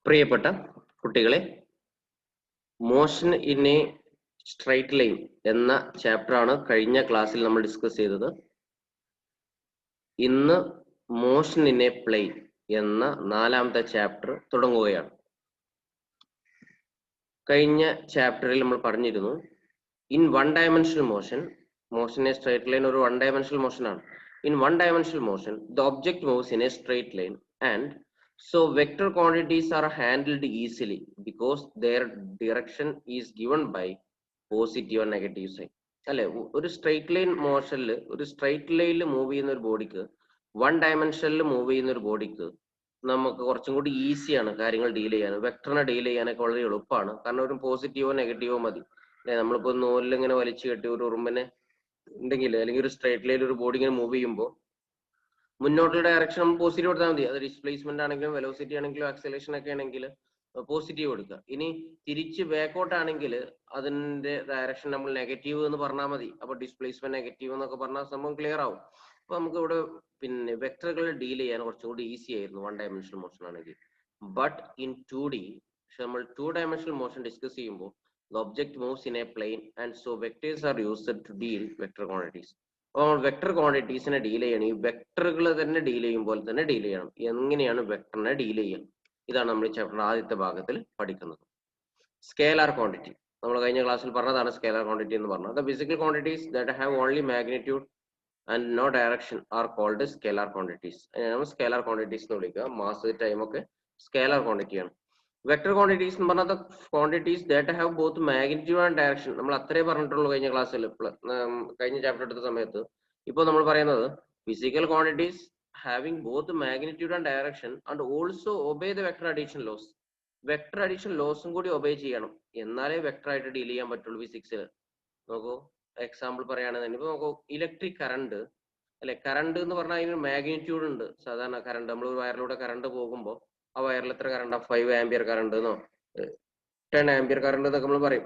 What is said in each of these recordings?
പ്രിയപ്പെട്ട കുട്ടികളെ, motion in A straight line എന്ന ചാപ്റ്റർ ആണ് കഴിഞ്ഞ ക്ലാസ്സിൽ നമ്മൾ ഡിസ്കസ് ചെയ്തത്. ഇന്ന് മോഷൻ ഇൻ എ പ്ലെയിൻ എന്ന നാലാമത്തെ ചാപ്റ്റർ തുടങ്ങുകയാണ്. കഴിഞ്ഞ ചാപ്റ്ററിൽ നമ്മൾ പറഞ്ഞിരുന്നു, in one dimensional motion A straight line ഒരു വൺ ഡയമെൻഷണൽ മോഷൻ ആണ്. In one dimensional motion the object moves in A straight line and so vector quantities are handled easily because their direction is given by positive and negative sign. അല്ലെ, ഒരു straight line മോഷനിൽ ഒരു straight ലൈനിൽ move ചെയ്യുന്ന ഒരു ബോഡിക്ക്, one ഡയമെൻഷനിൽ move ചെയ്യുന്ന ഒരു ബോഡിക്ക് നമുക്ക് കുറച്ചും കൂടി ഈസിയാണ് കാര്യങ്ങൾ ഡീൽ ചെയ്യാൻ. വെക്ടറിനെ ഡീൽ ചെയ്യാനൊക്കെ വളരെ എളുപ്പമാണ്. കാരണം ഒരു പോസിറ്റീവോ നെഗറ്റീവോ മതി. അല്ലെ, നമ്മളിപ്പോൾ നൂലിൽ ഇങ്ങനെ വലിച്ചു കെട്ടി ഒരു ഉറുമ്പിനെ ഉണ്ടെങ്കിൽ, അല്ലെങ്കിൽ ഒരു സ്ട്രൈറ്റ് ലൈനിൽ ഒരു ബോഡി ഇങ്ങനെ മൂവ് ചെയ്യുമ്പോൾ മുന്നോട്ടുള്ള ഡയറക്ഷൻ നമ്മൾ പോസിറ്റീവ് കൊടുത്താൽ മതി. അത് ഡിസ്പ്ലേസ്മെന്റ് ആണെങ്കിലും വെലോസിറ്റി ആണെങ്കിലും ആക്സലേഷൻ ഒക്കെ ആണെങ്കിൽ പോസിറ്റീവ് കൊടുക്കുക. ഇനി തിരിച്ച് ബാക്കോട്ട് ആണെങ്കിൽ അതിന്റെ ഡയറക്ഷൻ നമ്മൾ നെഗറ്റീവ് എന്ന് പറഞ്ഞാൽ മതി. അപ്പൊ ഡിസ്പ്ലേസ്മെന്റ് നെഗറ്റീവ് എന്നൊക്കെ പറഞ്ഞാൽ സംഭവം ക്ലിയർ ആവും. അപ്പൊ നമുക്ക് ഇവിടെ പിന്നെ വെക്ടറുകൾ ഡീൽ ചെയ്യാൻ കുറച്ചും കൂടി ഈസി ആയിരുന്നു വൺ ഡയമെൻഷണൽ മോഷൻ ആണെങ്കിൽ. ബട്ട് ഇൻ 2D നമ്മൾ ടു ഡയമെൻഷണൽ മോഷൻ ഡിസ്കസ് ചെയ്യുമ്പോൾ the object moves in a plane and so vectors are used to deal vector quantities. അപ്പോൾ നമ്മൾ വെക്ടർ ക്വാണ്ടിറ്റീസിനെ ഡീൽ ചെയ്യണം. ഈ വെക്ടറുകൾ തന്നെ ഡീൽ ചെയ്യുമ്പോൾ തന്നെ ഡീൽ ചെയ്യണം. എങ്ങനെയാണ് വെക്ടറിനെ ഡീൽ ചെയ്യുക, ഇതാണ് നമ്മൾ ഈ ചാപ്റ്റർ ആദ്യത്തെ ഭാഗത്തിൽ പഠിക്കുന്നത്. സ്കേലാർ ക്വാണ്ടിറ്റി നമ്മൾ കഴിഞ്ഞ ക്ലാസ്സിൽ പറഞ്ഞതാണ്. സ്കേലാർ ക്വാണ്ടിറ്റി എന്ന് പറഞ്ഞാൽ the physical quantities that have only magnitude and no direction are called scalar quantities. നമ്മൾ സ്കേലാർ ക്വാണ്ടിറ്റീസ് എന്ന് വിളിക്കുക. മാസ്, ടൈം ഒക്കെ സ്കേലാർ ക്വാണ്ടിറ്റിയാണ്. വെക്ടർ ക്വാണ്ടിറ്റീസ് എന്ന് പറഞ്ഞാൽ quantities that have both magnitude and direction. നമ്മൾ അത്രേ പറഞ്ഞിട്ടുള്ളൂ കഴിഞ്ഞ ക്ലാസ്സിൽ, കഴിഞ്ഞ ചാപ്റ്റർ എടുത്ത സമയത്ത്. ഇപ്പോൾ നമ്മൾ പറയുന്നത് physical quantities having both magnitude and direction and also obey the vector addition laws. Vector addition ലോസും കൂടി ഒബേ ചെയ്യണം, എന്നാലേ വെക്ടർ ആയിട്ട് ഡീൽ ചെയ്യാൻ പറ്റുള്ളൂ ഫിസിക്സിൽ. നോക്കൂ, എക്സാമ്പിൾ പറയുകയാണെങ്കിൽ ഇപ്പോൾ നോക്കൂ, ഇലക്ട്രിക് കറണ്ട് അല്ലെ, കറണ്ട് എന്ന് പറഞ്ഞാൽ അതിന് മാഗ്നിറ്റ്യൂഡ് ഉണ്ട്. സാധാരണ കറണ്ട് നമ്മൾ ഒരു വയറിലൂടെ കറണ്ട് പോകുമ്പോൾ ആ വയറിൽ എത്ര കറണ്ട്, 5 ആംപിയർ കറണ്ട് എന്നോ 10 ആംപിയർ കറണ്ട് എന്നൊക്കെ നമ്മൾ പറയും.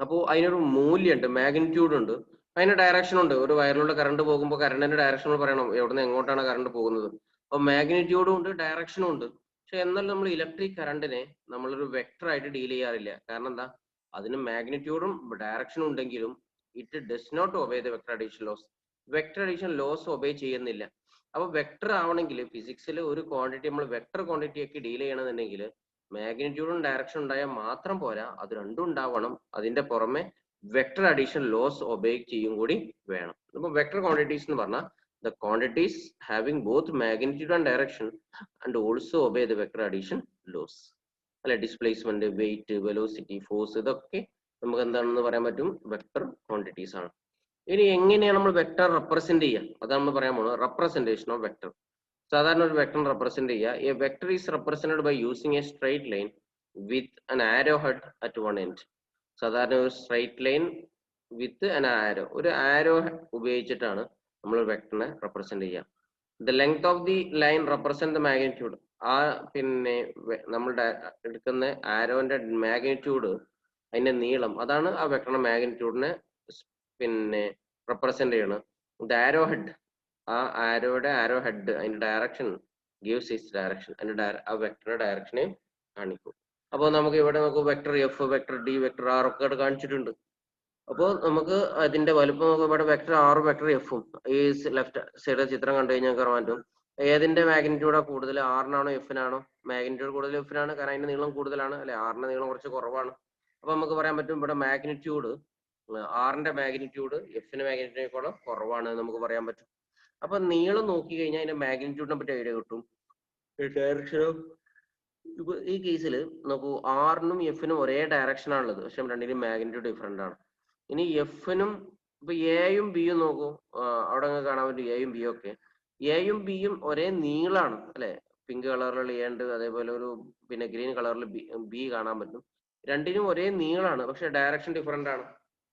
അപ്പോൾ അതിനൊരു മൂല്യമുണ്ട്, മാഗ്നിറ്റ്യൂഡ് ഉണ്ട്, അതിന് ഡയറക്ഷൻ ഉണ്ട്. ഒരു വയറിലൂടെ കറണ്ട് പോകുമ്പോൾ കറണ്ടിന്റെ ഡയറക്ഷൻ പറയണം, എവിടുന്ന് എങ്ങോട്ടാണ് കറണ്ട് പോകുന്നത്. അപ്പോൾ മാഗ്നിറ്റ്യൂഡും ഉണ്ട്, ഡയറക്ഷനും ഉണ്ട്. പക്ഷെ എന്നാൽ നമ്മൾ ഇലക്ട്രിക് കറണ്ടിനെ നമ്മളൊരു വെക്ടർ ആയിട്ട് ഡീൽ ചെയ്യാറില്ല. കാരണം എന്താ, അതിന് മാഗ്നിറ്റ്യൂഡും ഡയറക്ഷനും ഉണ്ടെങ്കിലും it does not obey the vector addition laws. Vector addition laws obey ചെയ്യുന്നില്ല. അപ്പൊ വെക്ടർ ആവണമെങ്കിൽ ഫിസിക്സിൽ ഒരു ക്വാണ്ടിറ്റി നമ്മൾ വെക്ടർ ക്വാണ്ടിറ്റി ഒക്കെ ഡീൽ ചെയ്യണമെന്നുണ്ടെങ്കിൽ മാഗ്നിറ്റ്യൂഡും ഡയറക്ഷൻ ഉണ്ടായാൽ മാത്രം പോരാ, അത് രണ്ടും ഉണ്ടാവണം. അതിന്റെ പുറമെ വെക്ടർ അഡീഷൻ ലോസ് ഒബേ ചെയ്യും കൂടി വേണം. അപ്പൊ വെക്ടർ ക്വാണ്ടിറ്റീസ് എന്ന് പറഞ്ഞാൽ the quantities having both magnitude and direction and also obey the vector addition laws. അല്ലെ, ഡിസ്പ്ലേസ്മെന്റ്, വെയിറ്റ്, വെലോസിറ്റി, ഫോഴ്സ്, ഇതൊക്കെ നമുക്ക് എന്താണെന്ന് പറയാൻ പറ്റും, വെക്ടർ ക്വാണ്ടിറ്റീസ് ആണ്. ഇനി എങ്ങനെയാണ് നമ്മൾ വെക്ടർ റെപ്രസെന്റ് ചെയ്യുക, അതാണ് നമ്മൾ പറയാൻ പോകുന്നത്. Representation of vector. സാധാരണ ഒരു വെക്ടർ റെപ്രസെന്റ് ചെയ്യുക, a vector is represented by using a straight line with an arrow head at one end. സാധാരണ ഒരു straight line with an arrow, ഒരു ആരോ ഉപയോഗിച്ചിട്ടാണ് നമ്മൾ വെക്ടറിനെ റെപ്രസെന്റ് ചെയ്യുക. The length of the line represent the magnitude. ആ പിന്നെ നമ്മളുടെ എടുക്കുന്ന ആരോന്റെ മാഗ്നിറ്റ്യൂഡ്, അതിന്റെ നീളം, അതാണ് ആ വെക്ടറിന്റെ മാഗ്നിറ്റ്യൂഡിനെ പിന്നെ റെപ്രസെന്റ് ചെയ്യണം. ദ ആരോ ഹെഡ്, ആ ആരോയുടെ ആരോ ഹെഡ്, അതിന്റെ ഡയറക്ഷൻ ഗീവ്സ് ഇറ്റ്സ് ഡയറക്ഷൻ, അതിന്റെ ആ വെക്ടറിന്റെ ഡയറക്ഷനെ കാണിക്കും. അപ്പോൾ നമുക്ക് ഇവിടെ നമുക്ക് vector F, vector D, vector R ഒക്കെ കാണിച്ചിട്ടുണ്ട്. അപ്പോൾ നമുക്ക് അതിന്റെ വലുപ്പം നോക്കുക. ഇവിടെ വെക്ടർ ആറും വെക്ടർ എഫും ഈ ലെഫ്റ്റ് സൈഡ് ചിത്രം കണ്ടു കഴിഞ്ഞാൽ കാണാൻ പറ്റും ഏതിന്റെ മാഗ്നിറ്റ്യൂഡാ കൂടുതൽ, ആറിനാണോ എഫിനാണോ? മാഗ്നിറ്റ്യൂഡ് കൂടുതൽ എഫിനാണ്, കാരണം അതിന്റെ നീളം കൂടുതലാണ് അല്ലെ, ആറിന്റെ നീളം കുറച്ച് കുറവാണ്. അപ്പൊ നമുക്ക് പറയാൻ പറ്റും ഇവിടെ മാഗ്നിറ്റ്യൂഡ്, ആറിന്റെ മാഗ്നിറ്റ്യൂഡ് എഫിന്റെ മാഗ്നിറ്റ്യൂഡിനേക്കാളും കുറവാണ് നമുക്ക് പറയാൻ പറ്റും. അപ്പൊ നീളം നോക്കി കഴിഞ്ഞാൽ അതിന്റെ മാഗ്നിറ്റ്യൂഡിനെ പറ്റി ഐഡിയ കിട്ടും. ഡയറക്ഷനും ഇപ്പൊ ഈ കേസിൽ നോക്കൂ, ആറിനും എഫിനും ഒരേ ഡയറക്ഷൻ ആണുള്ളത്, പക്ഷെ രണ്ടിനും മാഗ്നിറ്റ്യൂഡ് ഡിഫറെന്റ് ആണ്. ഇനി എഫിനും ഇപ്പൊ എയും ബിയും നോക്കൂ, അവിടെ കാണാൻ പറ്റും എയും ബിയും ഒക്കെ. എയും ബിയും ഒരേ നീളാണ് അല്ലെ, പിങ്ക് കളറിൽ എ ഉണ്ട്, അതേപോലെ ഒരു പിന്നെ ഗ്രീൻ കളറിൽ ബി കാണാൻ പറ്റും. രണ്ടിനും ഒരേ നീളാണ്, പക്ഷെ ഡയറക്ഷൻ ഡിഫറെന്റ് ആണ്.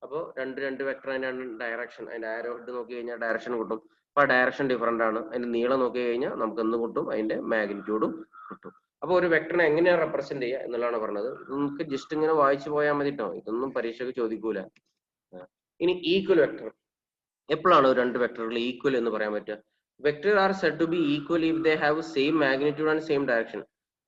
അപ്പോൾ രണ്ട് വെക്ടർ അതിന്റെ ഡയറക്ഷൻ, അതിന്റെ ആരോ ഹെഡ് നോക്കി കഴിഞ്ഞാൽ ഡയറക്ഷൻ കിട്ടും. അപ്പൊ ഡയറക്ഷൻ ഡിഫറെന്റ് ആണ്. അതിന്റെ നീളം നോക്കി കഴിഞ്ഞാൽ നമുക്ക് എന്ത് കിട്ടും, അതിന്റെ മാഗ്നിറ്റ്യൂഡും കിട്ടും. അപ്പൊ ഒരു വെക്ടറിനെ എങ്ങനെയാണ് റെപ്രസെന്റ് ചെയ്യുക എന്നുള്ളതാണ് പറഞ്ഞത്. നമുക്ക് ജസ്റ്റ് ഇങ്ങനെ വായിച്ചു പോയാൽ മതി കേട്ടോ, ഇതൊന്നും പരീക്ഷയ്ക്ക് ചോദിക്കൂല. ഇനി ഈക്വൽ വെക്ടർ, എപ്പോഴാണ് രണ്ട് വെക്ടറുകൾ ഈക്വൽ എന്ന് പറയാൻ പറ്റുക? Vector are said to be equal if they have same magnitude and same direction.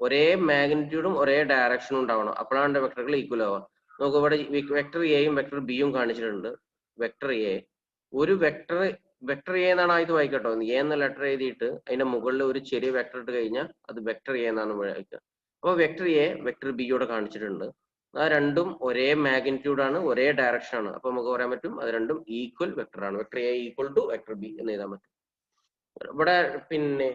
ഒരേ മാഗ്നിറ്റ്യൂഡും ഒരേ ഡയറക്ഷനും ഉണ്ടാവണം. അപ്പോഴാണ് വെക്ടറുകൾ ഈക്വൽ ആവുക. നമുക്ക് ഇവിടെ വെക്ടർ എയും വെക്ടർ ബിയും കാണിച്ചിട്ടുണ്ട്. വെക്ടർ എ ഒരു വെക്ടർ എ എന്നാണ് ആദ്യത്തെ വായിക്കട്ടോ. എ എന്ന ലെറ്റർ എഴുതിയിട്ട് അതിന്റെ മുകളിൽ ഒരു ചെറിയ വെക്ടർ ഇട്ട് കഴിഞ്ഞാൽ അത് വെക്ടർ എ എന്നാണ് വായിക്കുക. അപ്പോൾ വെക്ടർ എ വെക്ടർ ബി യോടെ കാണിച്ചിട്ടുണ്ട്. ആ രണ്ടും ഒരേ മാഗ്നിറ്റ്യൂഡ് ആണ്, ഒരേ ഡയറക്ഷൻ ആണ്. അപ്പൊ നമുക്ക് പറയാൻ പറ്റും അത് രണ്ടും ഈക്വൽ വെക്ടർ ആണ്. Vector A equal to vector B എന്ന് എഴുതാൻ പറ്റും. ഇവിടെ പിന്നെ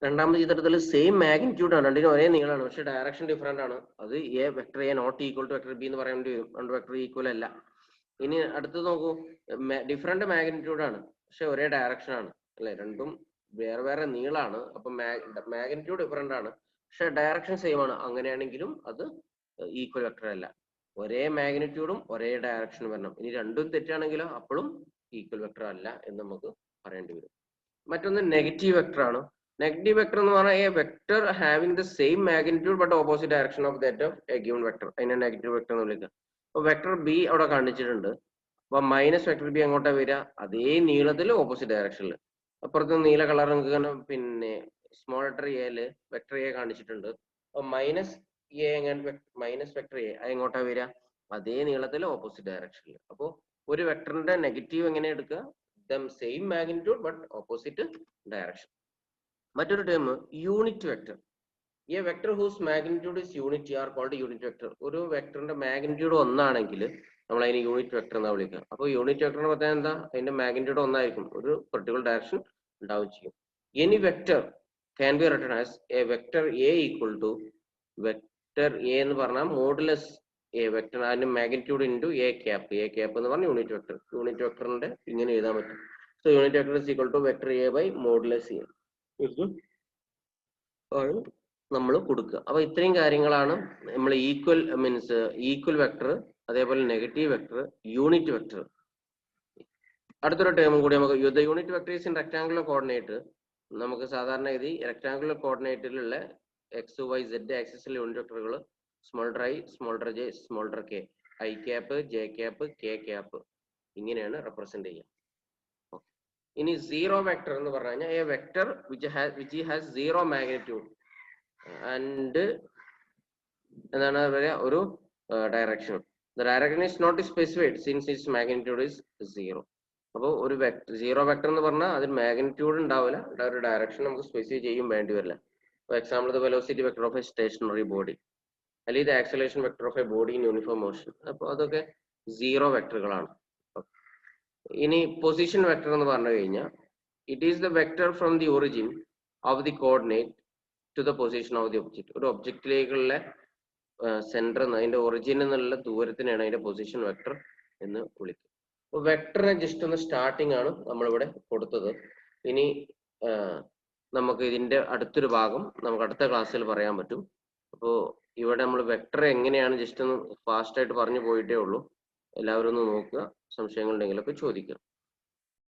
രണ്ടാമത്തെ ചിത്രത്തിൽ സെയിം മാഗ്നിറ്റ്യൂഡ് ആണ്, രണ്ടിനും ഒരേ നീളമാണ്, പക്ഷെ ഡയറക്ഷൻ ഡിഫറെന്റ് ആണ്. അത് a vector A not equal to vector B എന്ന് പറയേണ്ടി വരും. രണ്ട് വെക്ടർ ഈക്വൽ അല്ല. ഇനി അടുത്തത് നോക്കൂ, ഡിഫറെന്റ് മാഗ്നിറ്റ്യൂഡ് ആണ് പക്ഷെ ഒരേ ഡയറക്ഷൻ ആണ് അല്ലെ. രണ്ടും വേറെ വേറെ നീളാണ്. അപ്പൊ മാഗ്നിറ്റ്യൂഡ് ഡിഫറെന്റ് ആണ് പക്ഷെ ഡയറക്ഷൻ സെയിം ആണ്. അങ്ങനെയാണെങ്കിലും അത് ഈക്വൽ വെക്ടർ അല്ല. ഒരേ മാഗ്നിറ്റ്യൂഡും ഒരേ ഡയറക്ഷനും വരണം. ഇനി രണ്ടും തെറ്റാണെങ്കിലോ അപ്പോഴും ഈക്വൽ വെക്ടർ അല്ല എന്ന് നമുക്ക് പറയേണ്ടി വരും. മറ്റൊന്ന് നെഗറ്റീവ് വെക്ടർ ആണ്. നെഗറ്റീവ് വെക്ടർ എന്ന് പറഞ്ഞാൽ A vector having the same magnitude but opposite direction of that of A given vector, അതിനെ നെഗറ്റീവ് വെക്ടർ എന്ന് വിളിക്കുക. അപ്പൊ വെക്ടർ ബി അവിടെ കാണിച്ചിട്ടുണ്ട്. അപ്പൊ മൈനസ് വെക്ടർ ബി അങ്ങോട്ടാ വരിക, അതേ നീളത്തിൽ ഓപ്പോസിറ്റ് ഡയറക്ഷനിൽ. അപ്പുറത്ത് നീല കളർ നിങ്ങൾക്ക് പിന്നെ സ്മോൾ ലെറ്റർ എയില് വെക്ടർ എ കാണിച്ചിട്ടുണ്ട്. അപ്പൊ മൈനസ് വെക്ടർ എ അത് എങ്ങോട്ടാ വരിക, അതേ നീളത്തിൽ ഓപ്പോസിറ്റ് ഡയറക്ഷനിൽ. അപ്പോൾ ഒരു വെക്ടറിന്റെ നെഗറ്റീവ് എങ്ങനെ എടുക്കുക, same magnitude but opposite direction. മറ്റൊരു ടേം യൂണിറ്റ് വെക്ടർ. ഈ vector whose magnitude is unit are called unit vector. ഒരു വെക്ടറിന്റെ മാഗ്നിറ്റ്യൂഡ് ഒന്നാണെങ്കിൽ നമ്മൾ അതിന് യൂണിറ്റ് വെക്ടർ എന്നാ വിളിക്കുക. അപ്പോൾ യൂണിറ്റ് വെക്ടറിന് പറഞ്ഞാൽ എന്താ, അതിന്റെ മാഗ്നിറ്റ്യൂഡ് ഒന്നായിരിക്കും, ഒരു പെർട്ടിക്കുലർ ഡയറക്ഷൻ ഉണ്ടാവും ചെയ്യും. Any vector can be written as a vector A equal to vector A എന്ന് പറഞ്ഞാൽ മോഡുലസ് എ വെക്ടർ അതിന്റെ magnitude into A cap. A cap എന്ന് പറഞ്ഞാൽ യൂണിറ്റ് വെക്ടർ. യൂണിറ്റ് വെക്ടറിന്റെ ഇങ്ങനെ എഴുതാൻ പറ്റും. So unit vector is equal to vector A by modulus A നമ്മൾ കൊടുക്കുക. അപ്പൊ ഇത്രയും കാര്യങ്ങളാണ് നമ്മൾ ഈക്വൽ വെക്ടർ, അതേപോലെ നെഗറ്റീവ് വെക്ടർ, യൂണിറ്റ് വെക്ടർ. അടുത്തൊരു ടേമും കൂടി നമുക്ക് unit vector is in rectangular coordinate. നമുക്ക് സാധാരണ ഇത് റെക്ടാങ്കുലർ കോർഡിനേറ്റിലുള്ള എക്സ് വൈ സെഡ് ആക്സിസിലെ യൂണിറ്റ് വെക്ടറുകൾ smaller I, smaller J, smaller K, I cap, J cap, K cap ഇങ്ങനെയാണ് റെപ്രസെന്റ് ചെയ്യുക. ഇനി സീറോ വെക്ടർ എന്ന് പറഞ്ഞു കഴിഞ്ഞാൽ a vector which has zero magnitude and എന്താണ് പറയുക, ഒരു direction. The direction is not specified since its magnitude is zero. അപ്പോൾ ഒരു വെക്ടർ സീറോ വെക്ടർ എന്ന് പറഞ്ഞാൽ അതിന് മാഗ്നിറ്റ്യൂഡ് ഉണ്ടാവില്ല, ഒരു ഡയറക്ഷൻ നമുക്ക് സ്പെസിഫൈ ചെയ്യും വേണ്ടി വരില്ല. For example the velocity vector of a stationary body അല്ലെങ്കിൽ the acceleration vector of a body in uniform motion. അപ്പോൾ അതൊക്കെ സീറോ വെക്ടറുകളാണ്. ഇനി പൊസിഷൻ വെക്ടർ എന്ന് പറഞ്ഞു കഴിഞ്ഞാൽ it is the vector from the origin of the coordinate to the position of the object. ഒരു ഒബ്ജക്റ്റിലേക്കുള്ള centre അതിന്റെ origin എന്നുള്ള ദൂരത്തിനാണ് അതിന്റെ പൊസിഷൻ വെക്ടർ എന്ന് വിളിക്കുക. അപ്പോൾ വെക്ടറിനെ ജസ്റ്റ് ഒന്ന് സ്റ്റാർട്ടിംഗ് ആണ് നമ്മളിവിടെ കൊടുത്തത്. ഇനി നമുക്ക് ഇതിന്റെ അടുത്തൊരു ഭാഗം നമുക്ക് അടുത്ത ക്ലാസ്സിൽ പറയാൻ പറ്റും. അപ്പോൾ ഇവിടെ നമ്മൾ വെക്ടർ എങ്ങനെയാണ് ജസ്റ്റ് ഒന്ന് ഫാസ്റ്റ് ആയിട്ട് പറഞ്ഞു പോയിട്ടേ ഉള്ളൂ. എല്ലാവരും ഒന്ന് നോക്കുക, സംശയങ്ങൾ ഉണ്ടെങ്കിലൊക്കെ ചോദിക്കുക.